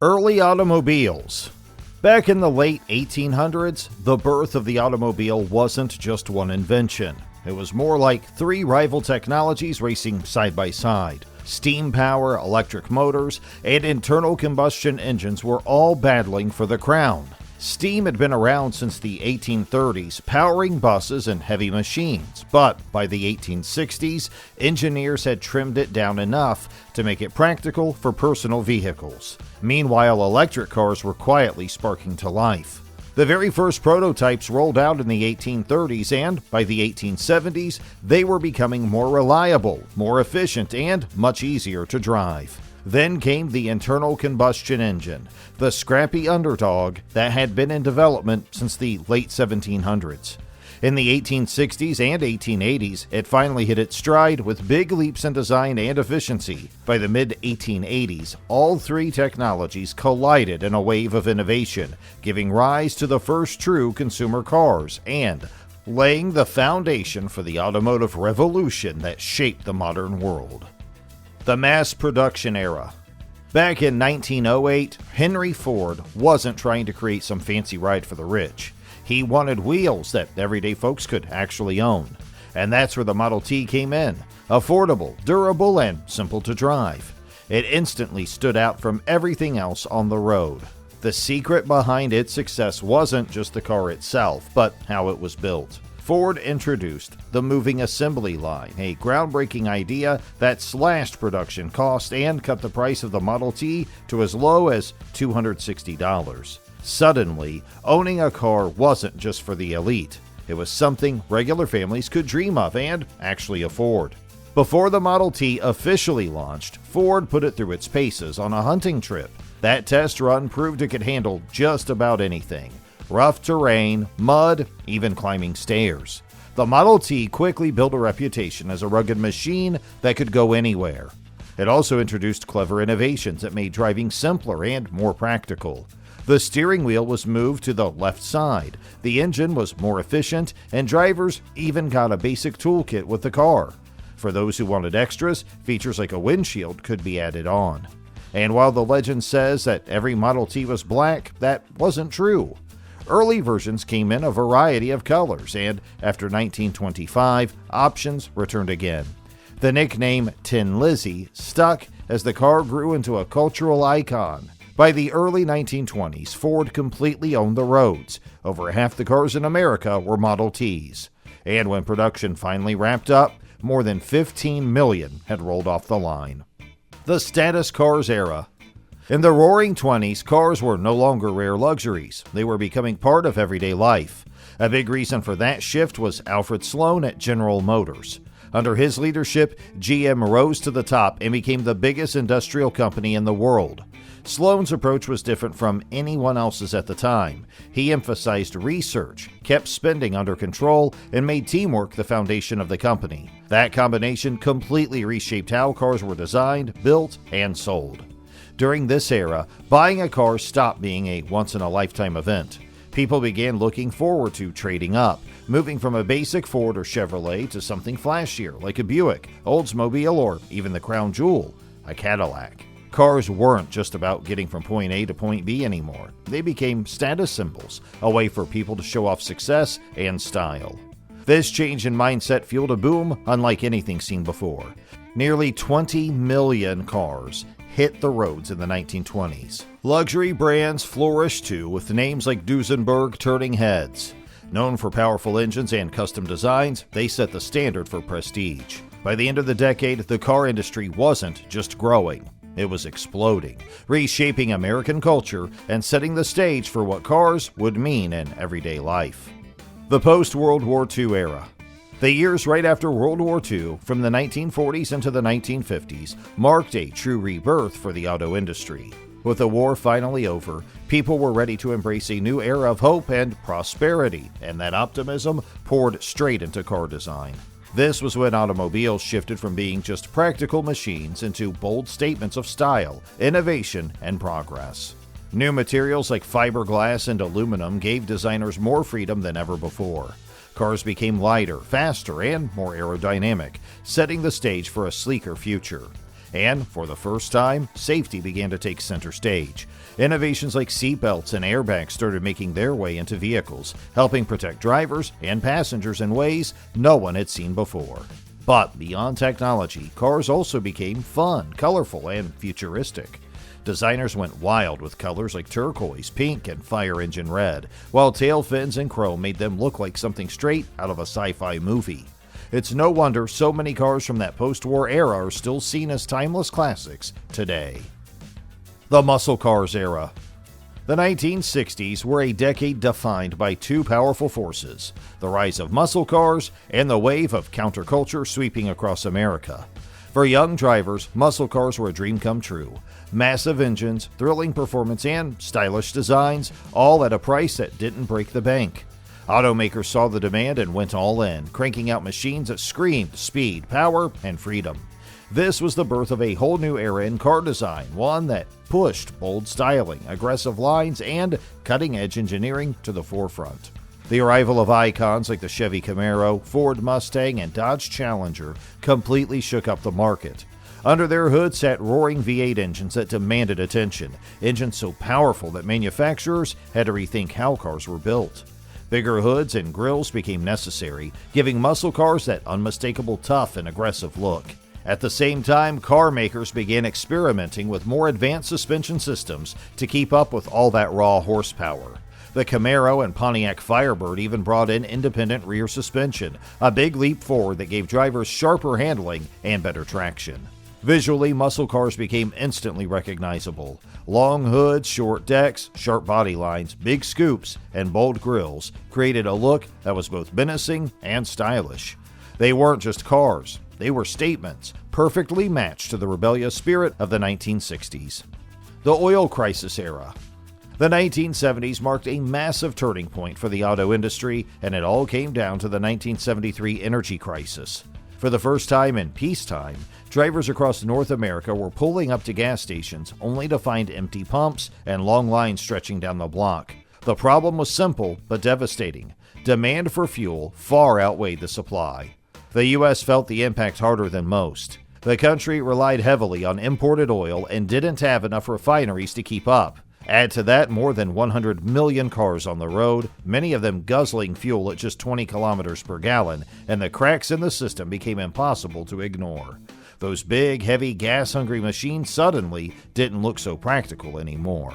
Early automobiles. Back in the late 1800s, the birth of the automobile wasn't just one invention. It was more like three rival technologies racing side by side. Steam power, electric motors, and internal combustion engines were all battling for the crown. Steam had been around since the 1830s, powering buses and heavy machines, but by the 1860s, engineers had trimmed it down enough to make it practical for personal vehicles. Meanwhile, electric cars were quietly sparking to life. The very first prototypes rolled out in the 1830s, and by the 1870s, they were becoming more reliable, more efficient, and much easier to drive. Then came the internal combustion engine, the scrappy underdog that had been in development since the late 1700s. In the 1860s and 1880s, it finally hit its stride with big leaps in design and efficiency. By the mid-1880s, all three technologies collided in a wave of innovation, giving rise to the first true consumer cars and laying the foundation for the automotive revolution that shaped the modern world. The mass production era. Back in 1908, Henry Ford wasn't trying to create some fancy ride for the rich. He wanted wheels that everyday folks could actually own. And that's where the Model T came in. Affordable, durable, and simple to drive. It instantly stood out from everything else on the road. The secret behind its success wasn't just the car itself, but how it was built. Ford introduced the moving assembly line, a groundbreaking idea that slashed production costs and cut the price of the Model T to as low as $260. Suddenly, owning a car wasn't just for the elite. It was something regular families could dream of and actually afford. Before the Model T officially launched, Ford put it through its paces on a hunting trip. That test run proved it could handle just about anything. Rough terrain, mud, even climbing stairs. The Model T quickly built a reputation as a rugged machine that could go anywhere. It also introduced clever innovations that made driving simpler and more practical. The steering wheel was moved to the left side, the engine was more efficient, and drivers even got a basic toolkit with the car. For those who wanted extras, features like a windshield could be added on. And while the legend says that every Model T was black, that wasn't true. Early versions came in a variety of colors, and after 1925, options returned again. The nickname Tin Lizzie stuck as the car grew into a cultural icon. By the early 1920s, Ford completely owned the roads. Over half the cars in America were Model Ts. And when production finally wrapped up, more than 15 million had rolled off the line. The status cars era. In the roaring 20s, cars were no longer rare luxuries. They were becoming part of everyday life. A big reason for that shift was Alfred Sloan at General Motors. Under his leadership, GM rose to the top and became the biggest industrial company in the world. Sloan's approach was different from anyone else's at the time. He emphasized research, kept spending under control, and made teamwork the foundation of the company. That combination completely reshaped how cars were designed, built, and sold. During this era, buying a car stopped being a once-in-a-lifetime event. People began looking forward to trading up, moving from a basic Ford or Chevrolet to something flashier like a Buick, Oldsmobile, or even the crown jewel, a Cadillac. Cars weren't just about getting from point A to point B anymore. They became status symbols, a way for people to show off success and style. This change in mindset fueled a boom unlike anything seen before. Nearly 20 million cars hit the roads in the 1920s. Luxury brands flourished too, with names like Duesenberg turning heads. Known for powerful engines and custom designs, they set the standard for prestige. By the end of the decade, the car industry wasn't just growing. It was exploding, reshaping American culture and setting the stage for what cars would mean in everyday life. The post-World War II era. The years right after World War II, from the 1940s into the 1950s, marked a true rebirth for the auto industry. With the war finally over, people were ready to embrace a new era of hope and prosperity, and that optimism poured straight into car design. This was when automobiles shifted from being just practical machines into bold statements of style, innovation, and progress. New materials like fiberglass and aluminum gave designers more freedom than ever before. Cars became lighter, faster, and more aerodynamic, setting the stage for a sleeker future. And for the first time, safety began to take center stage. Innovations like seatbelts and airbags started making their way into vehicles, helping protect drivers and passengers in ways no one had seen before. But beyond technology, cars also became fun, colorful, and futuristic. Designers went wild with colors like turquoise, pink, and fire engine red, while tail fins and chrome made them look like something straight out of a sci-fi movie. It's no wonder so many cars from that post-war era are still seen as timeless classics today. The muscle cars era. The 1960s were a decade defined by two powerful forces, the rise of muscle cars and the wave of counterculture sweeping across America. For young drivers, muscle cars were a dream come true. Massive engines, thrilling performance, and stylish designs, all at a price that didn't break the bank. Automakers saw the demand and went all in, cranking out machines that screamed speed, power, and freedom. This was the birth of a whole new era in car design, one that pushed bold styling, aggressive lines, and cutting-edge engineering to the forefront. The arrival of icons like the Chevy Camaro, Ford Mustang, and Dodge Challenger completely shook up the market. Under their hood sat roaring V8 engines that demanded attention, engines so powerful that manufacturers had to rethink how cars were built. Bigger hoods and grills became necessary, giving muscle cars that unmistakable tough and aggressive look. At the same time, car makers began experimenting with more advanced suspension systems to keep up with all that raw horsepower. The Camaro and Pontiac Firebird even brought in independent rear suspension, a big leap forward that gave drivers sharper handling and better traction. Visually, muscle cars became instantly recognizable. Long hoods, short decks, sharp body lines, big scoops, and bold grills created a look that was both menacing and stylish. They weren't just cars, they were statements, perfectly matched to the rebellious spirit of the 1960s. The oil crisis era. The 1970s marked a massive turning point for the auto industry, and it all came down to the 1973 energy crisis. For the first time in peacetime, drivers across North America were pulling up to gas stations only to find empty pumps and long lines stretching down the block. The problem was simple but devastating. Demand for fuel far outweighed the supply. The U.S. felt the impact harder than most. The country relied heavily on imported oil and didn't have enough refineries to keep up. Add to that more than 100 million cars on the road, many of them guzzling fuel at just 20 kilometers per gallon, and the cracks in the system became impossible to ignore. Those big, heavy, gas-hungry machines suddenly didn't look so practical anymore.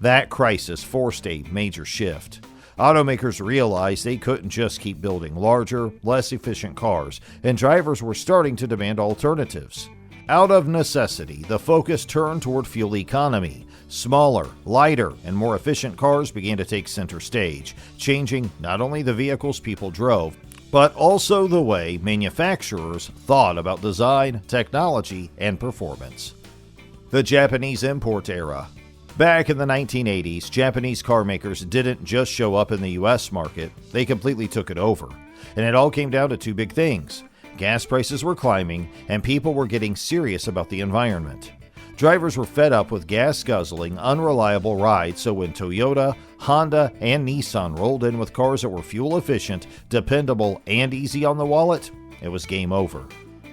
That crisis forced a major shift. Automakers realized they couldn't just keep building larger, less efficient cars, and drivers were starting to demand alternatives. Out of necessity, the focus turned toward fuel economy. Smaller, lighter, and more efficient cars began to take center stage, changing not only the vehicles people drove, but also the way manufacturers thought about design, technology, and performance. The Japanese import era. Back in the 1980s, Japanese car makers didn't just show up in the US market, they completely took it over. And it all came down to two big things. Gas prices were climbing, and people were getting serious about the environment. Drivers were fed up with gas-guzzling, unreliable rides, so when Toyota, Honda, and Nissan rolled in with cars that were fuel-efficient, dependable, and easy on the wallet, it was game over.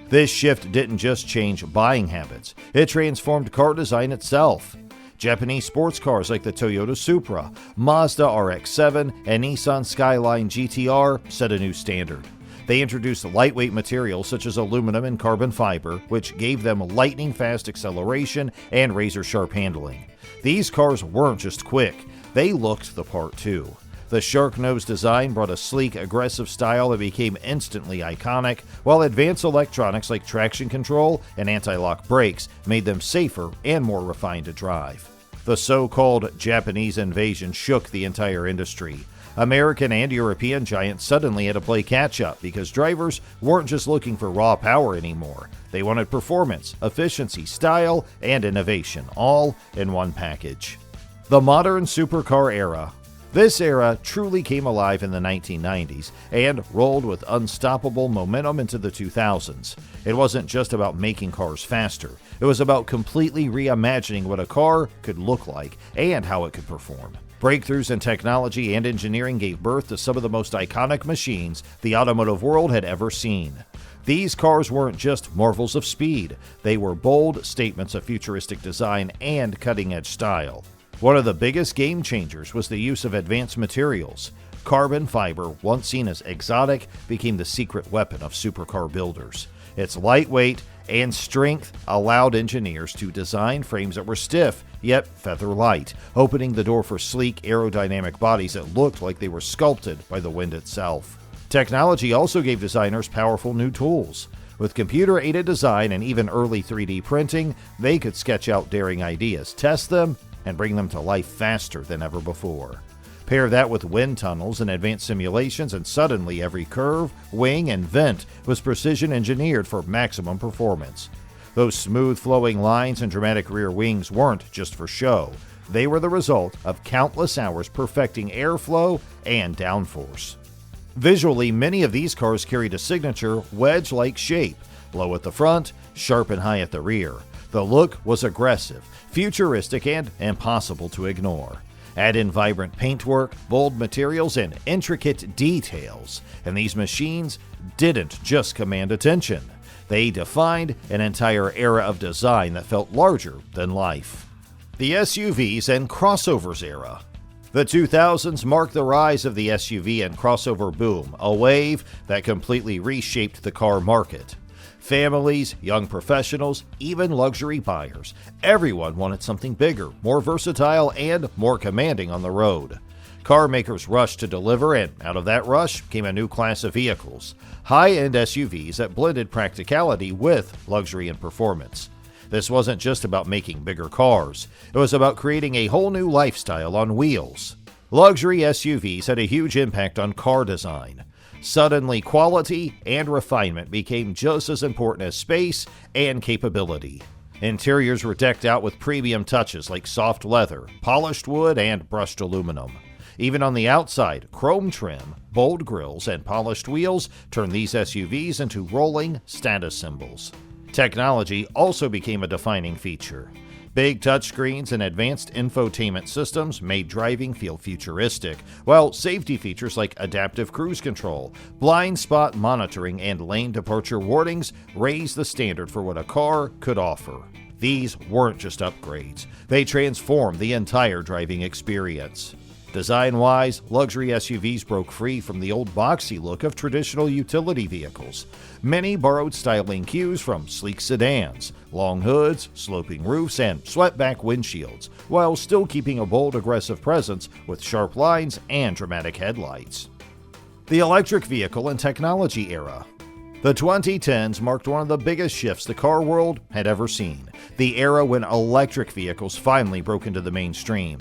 This shift didn't just change buying habits, it transformed car design itself. Japanese sports cars like the Toyota Supra, Mazda RX-7, and Nissan Skyline GTR set a new standard. They introduced lightweight materials such as aluminum and carbon fiber, which gave them lightning-fast acceleration and razor-sharp handling. These cars weren't just quick, they looked the part too. The shark-nosed design brought a sleek, aggressive style that became instantly iconic, while advanced electronics like traction control and anti-lock brakes made them safer and more refined to drive. The so-called Japanese invasion shook the entire industry. American and European giants suddenly had to play catch-up because drivers weren't just looking for raw power anymore. They wanted performance, efficiency, style, and innovation, all in one package. The modern supercar era. This era truly came alive in the 1990s and rolled with unstoppable momentum into the 2000s. It wasn't just about making cars faster. It was about completely reimagining what a car could look like and how it could perform. Breakthroughs in technology and engineering gave birth to some of the most iconic machines the automotive world had ever seen. These cars weren't just marvels of speed, they were bold statements of futuristic design and cutting-edge style. One of the biggest game changers was the use of advanced materials. Carbon fiber, once seen as exotic, became the secret weapon of supercar builders. Its lightweight and strength allowed engineers to design frames that were stiff, yet feather-light, opening the door for sleek aerodynamic bodies that looked like they were sculpted by the wind itself. Technology also gave designers powerful new tools. With computer-aided design and even early 3D printing, they could sketch out daring ideas, test them, and bring them to life faster than ever before. Pair that with wind tunnels and advanced simulations, and suddenly every curve, wing, and vent was precision engineered for maximum performance. Those smooth flowing lines and dramatic rear wings weren't just for show. They were the result of countless hours perfecting airflow and downforce. Visually, many of these cars carried a signature wedge-like shape, low at the front, sharp and high at the rear. The look was aggressive, futuristic, and impossible to ignore. Add in vibrant paintwork, bold materials, and intricate details, and these machines didn't just command attention. They defined an entire era of design that felt larger than life. The SUVs and crossovers era. The 2000s marked the rise of the SUV and crossover boom, a wave that completely reshaped the car market. Families, young professionals, even luxury buyers, everyone wanted something bigger, more versatile, and more commanding on the road. Car makers rushed to deliver, and out of that rush came a new class of vehicles, high-end SUVs that blended practicality with luxury and performance. This wasn't just about making bigger cars. It was about creating a whole new lifestyle on wheels. Luxury SUVs had a huge impact on car design. Suddenly, quality and refinement became just as important as space and capability. Interiors were decked out with premium touches like soft leather, polished wood, and brushed aluminum. Even on the outside, chrome trim, bold grills, and polished wheels turned these SUVs into rolling status symbols. Technology also became a defining feature. Big touchscreens and advanced infotainment systems made driving feel futuristic, while safety features like adaptive cruise control, blind spot monitoring, and lane departure warnings raised the standard for what a car could offer. These weren't just upgrades, they transformed the entire driving experience. Design-wise, luxury SUVs broke free from the old boxy look of traditional utility vehicles. Many borrowed styling cues from sleek sedans, long hoods, sloping roofs, and swept-back windshields, while still keeping a bold, aggressive presence with sharp lines and dramatic headlights. The electric vehicle and technology era. The 2010s marked one of the biggest shifts the car world had ever seen, the era when electric vehicles finally broke into the mainstream.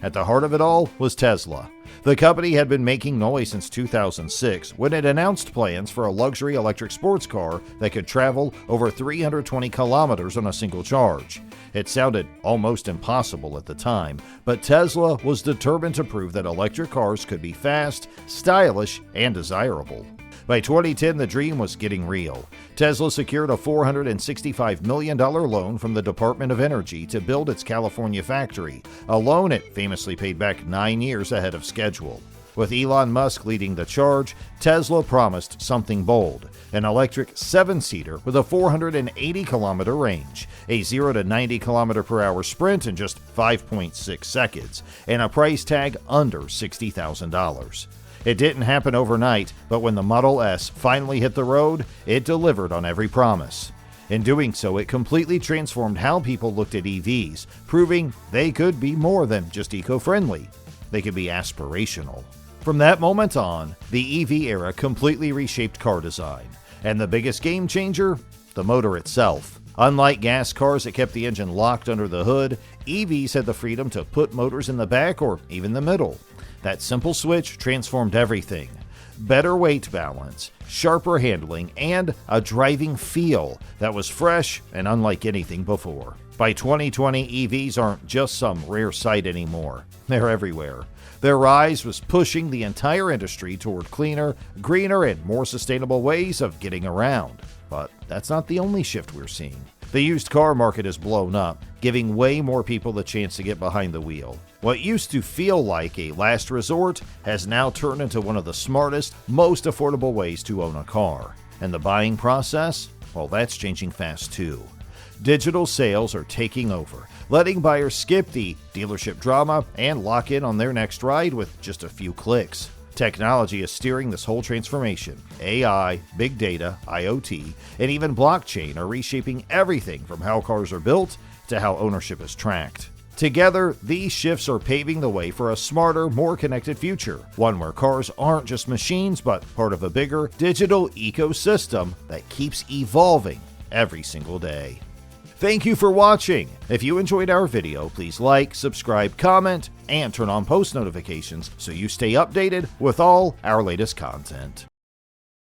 At the heart of it all was Tesla. The company had been making noise since 2006 when it announced plans for a luxury electric sports car that could travel over 320 kilometers on a single charge. It sounded almost impossible at the time, but Tesla was determined to prove that electric cars could be fast, stylish, and desirable. By 2010, the dream was getting real. Tesla secured a $465 million loan from the Department of Energy to build its California factory, a loan it famously paid back 9 years ahead of schedule. With Elon Musk leading the charge, Tesla promised something bold, an electric 7-seater with a 480-kilometer range, a 0 to 90 km/h sprint in just 5.6 seconds, and a price tag under $60,000. It didn't happen overnight, but when the Model S finally hit the road, it delivered on every promise. In doing so, it completely transformed how people looked at EVs, proving they could be more than just eco-friendly. They could be aspirational. From that moment on, the EV era completely reshaped car design. And the biggest game changer? The motor itself. Unlike gas cars that kept the engine locked under the hood, EVs had the freedom to put motors in the back or even the middle. That simple switch transformed everything. Better weight balance, sharper handling, and a driving feel that was fresh and unlike anything before. By 2020, EVs aren't just some rare sight anymore. They're everywhere. Their rise was pushing the entire industry toward cleaner, greener, and more sustainable ways of getting around. But that's not the only shift we're seeing. The used car market has blown up, giving way more people the chance to get behind the wheel. What used to feel like a last resort has now turned into one of the smartest, most affordable ways to own a car. And the buying process? Well, that's changing fast too. Digital sales are taking over, letting buyers skip the dealership drama and lock in on their next ride with just a few clicks. Technology is steering this whole transformation. AI, big data, IoT, and even blockchain are reshaping everything from how cars are built to how ownership is tracked. Together, these shifts are paving the way for a smarter, more connected future, one where cars aren't just machines but part of a bigger digital ecosystem that keeps evolving every single day. Thank you for watching. If you enjoyed our video, please like, subscribe, comment, and turn on post notifications so you stay updated with all our latest content.